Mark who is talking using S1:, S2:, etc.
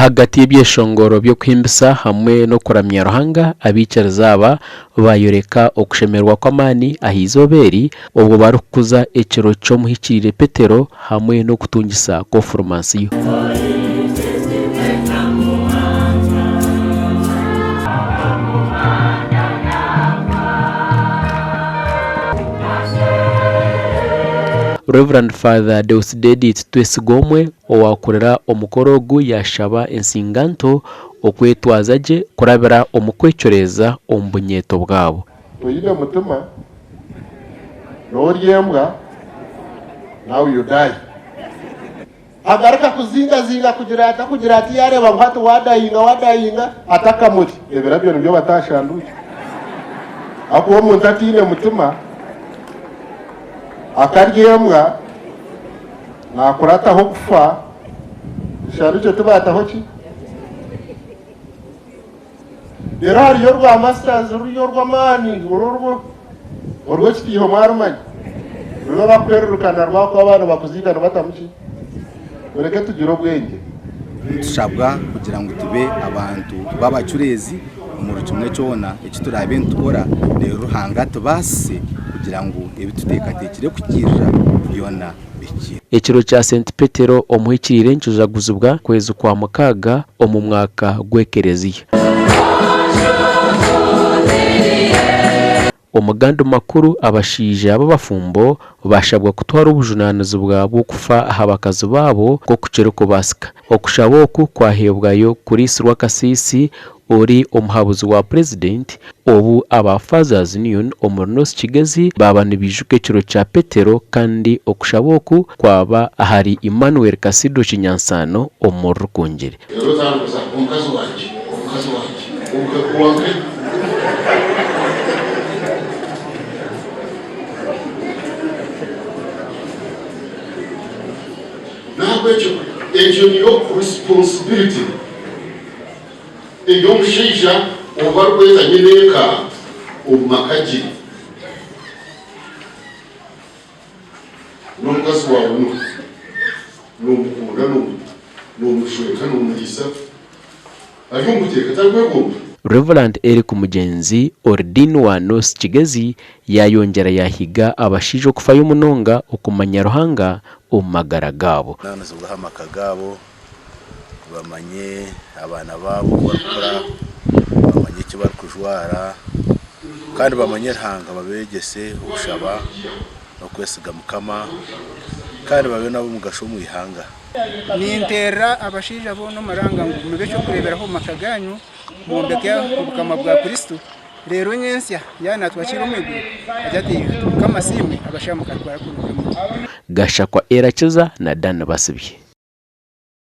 S1: hagati y'ibyeshongoro byo kwimbisa hamwe no kuramya Ruhanga abiikiriza aba bayoreka okushemerwa kw'amaani ahizoberi obwo barukuza ekiro ky'omuhikiriire Petero hamwe no kutungisa konfirmasiyo. Reverend Father Deusdedit Twesigomwe owakorera omukoro ogu yashaba ensinganto okwetwaza gye kurabira omukwecureeza omu bunyeto bwabo.
S2: Oyine mutima n'oryembwa nawe yodayi agaruka kuzingazinga kugira ati yareba ngo hati wadayinga atakamuti ebirabyo nibyo batashanduye akuba omuntu atine mutima akaryembwa nakurataho kufa shanducyo tubataho ki rero hariyo rwa masters ruriyo rw'amani urwo kitiho mwarumanye runo bakwerurukana rwako abantu bakuzigana batamuki ureke tugira ubwenge
S3: bashabwa kugira ngo tube abantu b'abacureezi mu kimwe cyona icyo turabe ntukora rero hanga tubase kugira ngo ebituteekateekire kukirira byona bikira.
S1: Ekiro kya St Petero omuhikiriire nkijaguzibwa kwezi kwa mukaaga omu mwaka gw'ekereziya. Omuganda makuru abashiija b'abafumbo bashabwa kutwara obujunaanizibwa bw'okufa aha bakazi baabo k'okukira kubasika. Okushaba oku kwahebwayo kuriisirwa kasisi ori omuhabuzi wa president obu aba Fathers Union omu North Kigezi baba nibijuka ekiro kya Petero kandi okushaba oku kwaba ahari Emmanuel Kasido Kinyansano omu Rukungiri.
S2: Ekyo niyo responsibility ey'omushaija oba rweza nyeneeka omu maka ge n'omukazi wawe n'omukunda n'omushweka n'omuriisa ari omuteeka tarwegomba.
S1: Reverend Eric Mugenzi Ordin wa North Kigezi yayongera yahiga abashiija okufayo munonga okumanya Ruhanga omu magara gaabo.
S3: Nanazibwaho amaka gaabo bamanye abaana baabo bakora bamanye eki barikujwara kandi bamanye Ruhanga babegese okushaba n'okwesiga Mukama kandi babe nabo omugasho omu ihanga.
S4: Ninterera abashiija boona omaranga ngu mube ekyokureeberaho omu maka ganyu mwombeke obukama bwa Kristo rero nyensya yana twakira omwiguru ajati Mukama simwe abashamu katwara kurukemu.
S1: Gashakwa Erakiza na Dan Basibye.